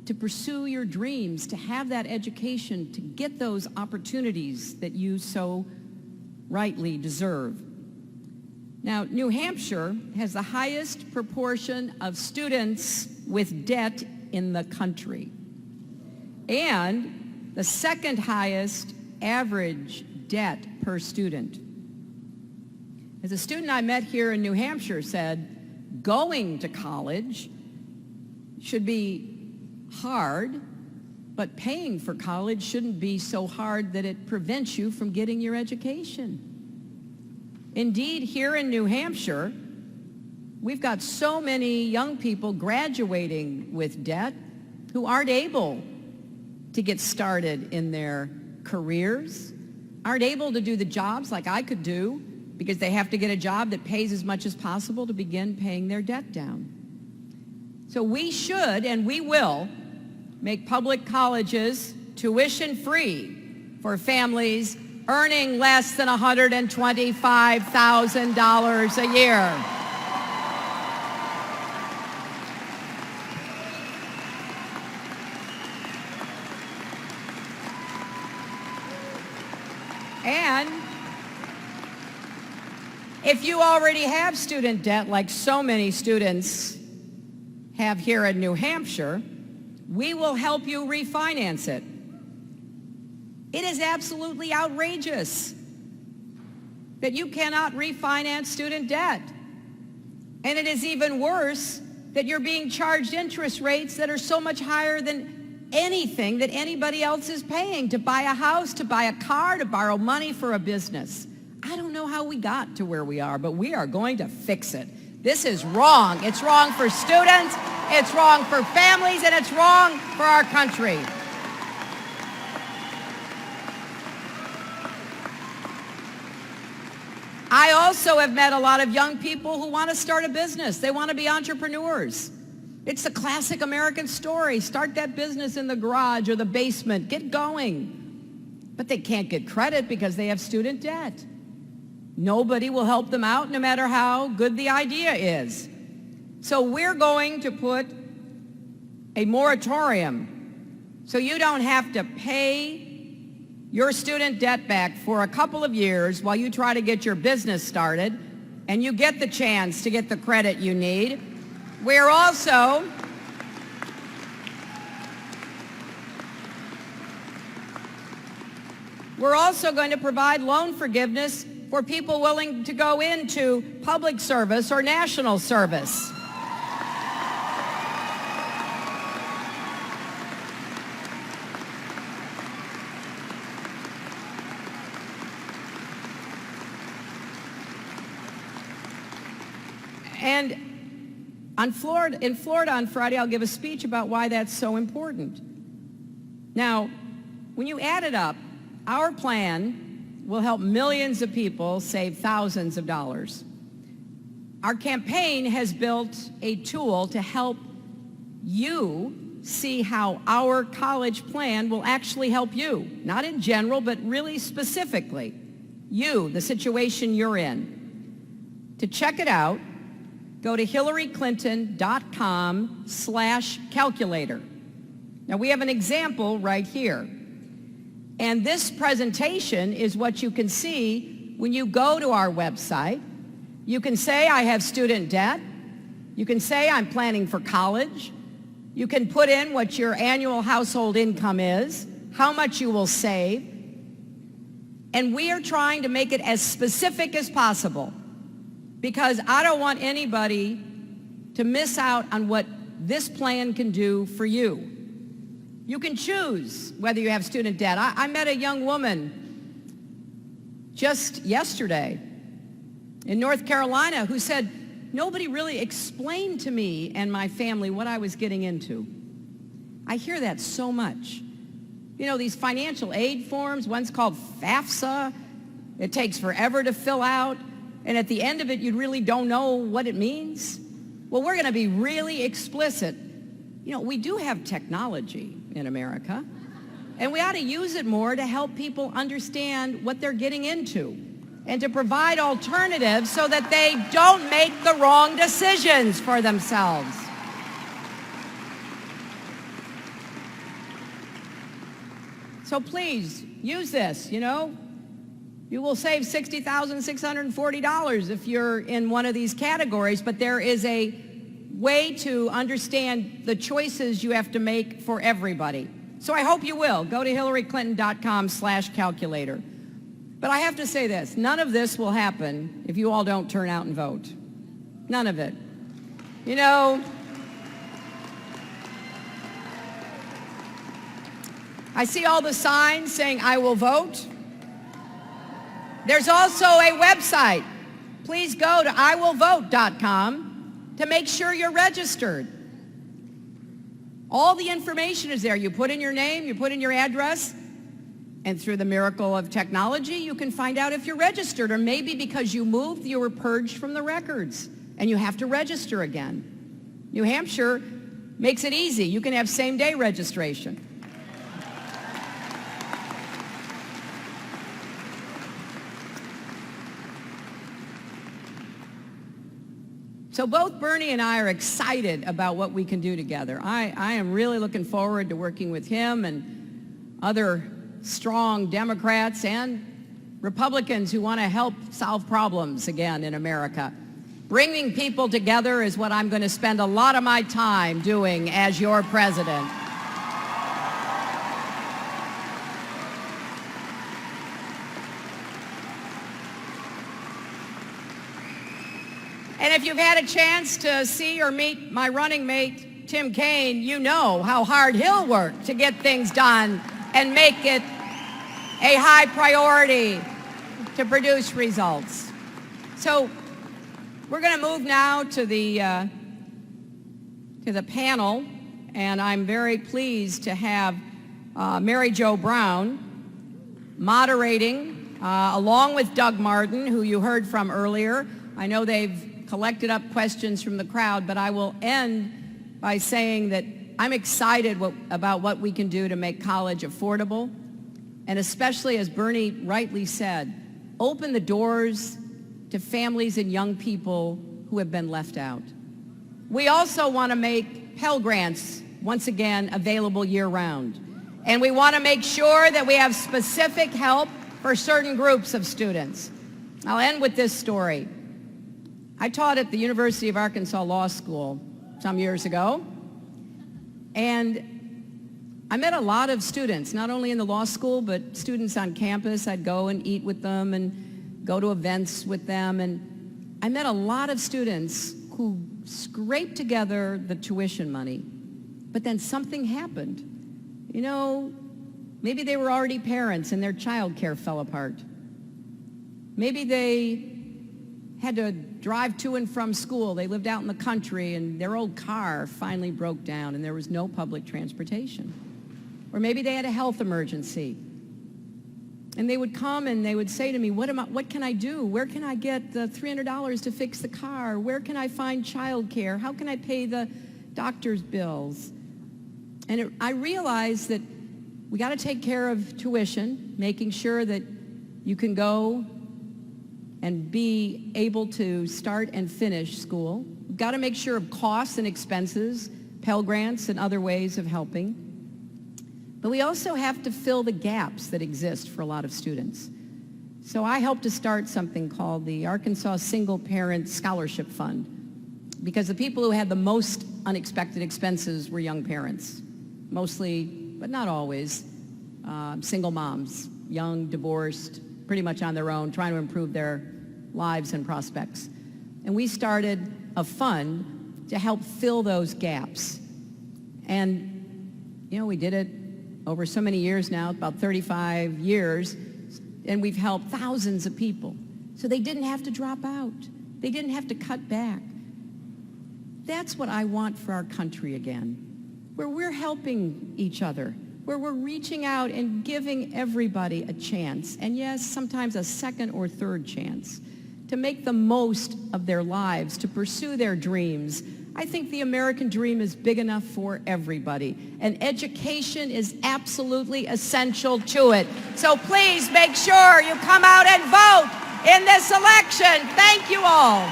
to pursue your dreams, to have that education, to get those opportunities that you so rightly deserve. Now, New Hampshire has the highest proportion of students with debt in the country, and the second highest average debt per student. As a student I met here in New Hampshire said, going to college should be hard, but paying for college shouldn't be so hard that it prevents you from getting your education. Indeed, here in New Hampshire, we've got so many young people graduating with debt who aren't able to get started in their careers, aren't able to do the jobs like I could do because they have to get a job that pays as much as possible to begin paying their debt down. So we should, and we will, make public colleges tuition-free for families earning less than $125,000 a year. And if you already have student debt, like so many students have here in New Hampshire, we will help you refinance it. It is absolutely outrageous that you cannot refinance student debt. And it is even worse that you're being charged interest rates that are so much higher than anything that anybody else is paying to buy a house, to buy a car, to borrow money for a business. I don't know how we got to where we are, but we are going to fix it. This is wrong. It's wrong for students, it's wrong for families, and it's wrong for our country. I also have met a lot of young people who want to start a business. They want to be entrepreneurs. It's the classic American story. Start that business in the garage or the basement. Get going. But they can't get credit because they have student debt. Nobody will help them out no matter how good the idea is. So we're going to put a moratorium so you don't have to pay your student debt back for a couple of years while you try to get your business started and you get the chance to get the credit you need. We're also going to provide loan forgiveness for people willing to go into public service or national service. And in Florida on Friday, I'll give a speech about why that's so important. Now, when you add it up, our plan will help millions of people save thousands of dollars. Our campaign has built a tool to help you see how our college plan will actually help you, not in general, but really specifically, you, the situation you're in. To check it out, go to hillaryclinton.com/calculator. Now, we have an example right here. And this presentation is what you can see when you go to our website. You can say, I have student debt. You can say, I'm planning for college. You can put in what your annual household income is, how much you will save. And we are trying to make it as specific as possible, because I don't want anybody to miss out on what this plan can do for you. You can choose whether you have student debt. I met a young woman just yesterday in North Carolina who said, nobody really explained to me and my family what I was getting into. I hear that so much. You know, these financial aid forms, one's called FAFSA. It takes forever to fill out. And at the end of it, you really don't know what it means. Well, we're going to be really explicit. You know, we do have technology in America, and we ought to use it more to help people understand what they're getting into and to provide alternatives so that they don't make the wrong decisions for themselves. So please, use this, You will save $60,640 if you're in one of these categories, but there is a way to understand the choices you have to make for everybody. So I hope you will. Go to hillaryclinton.com/calculator. But I have to say this, none of this will happen if you all don't turn out and vote. None of it. I see all the signs saying, I will vote. There's also a website. Please go to iwillvote.com to make sure you're registered. All the information is there. You put in your name, you put in your address, and through the miracle of technology, you can find out if you're registered, or maybe because you moved, you were purged from the records, and you have to register again. New Hampshire makes it easy. You can have same-day registration. So both Bernie and I are excited about what we can do together. I am really looking forward to working with him and other strong Democrats and Republicans who want to help solve problems again in America. Bringing people together is what I'm going to spend a lot of my time doing as your president. And if you've had a chance to see or meet my running mate, Tim Kaine, you know how hard he'll work to get things done and make it a high priority to produce results. So we're going to move now to the panel, and I'm very pleased to have Mary Jo Brown moderating, along with Doug Martin, who you heard from earlier. I know they've collected up questions from the crowd, but I will end by saying that I'm excited about what we can do to make college affordable, and especially, as Bernie rightly said, open the doors to families and young people who have been left out. We also want to make Pell Grants, once again, available year-round. And we want to make sure that we have specific help for certain groups of students. I'll end with this story. I taught at the University of Arkansas Law School some years ago, and I met a lot of students, not only in the law school, but students on campus. I'd go and eat with them and go to events with them, and I met a lot of students who scraped together the tuition money, but then something happened. Maybe they were already parents and their child care fell apart. Maybe they had to drive to and from school. They lived out in the country and their old car finally broke down and there was no public transportation. Or maybe they had a health emergency. And they would come and they would say to me, what can I do? Where can I get the $300 to fix the car? Where can I find child care? How can I pay the doctor's bills? And I realized that we got to take care of tuition, making sure that you can go and be able to start and finish school. We've got to make sure of costs and expenses, Pell Grants and other ways of helping. But we also have to fill the gaps that exist for a lot of students. So I helped to start something called the Arkansas Single Parent Scholarship Fund, because the people who had the most unexpected expenses were young parents, mostly, but not always, single moms, young, divorced, pretty much on their own, trying to improve their lives and prospects. And we started a fund to help fill those gaps. And, we did it over so many years now, about 35 years, and we've helped thousands of people. So they didn't have to drop out. They didn't have to cut back. That's what I want for our country again, where we're helping each other, where we're reaching out and giving everybody a chance, and yes, sometimes a second or third chance, to make the most of their lives, to pursue their dreams. I think the American dream is big enough for everybody, and education is absolutely essential to it. So please make sure you come out and vote in this election. Thank you all.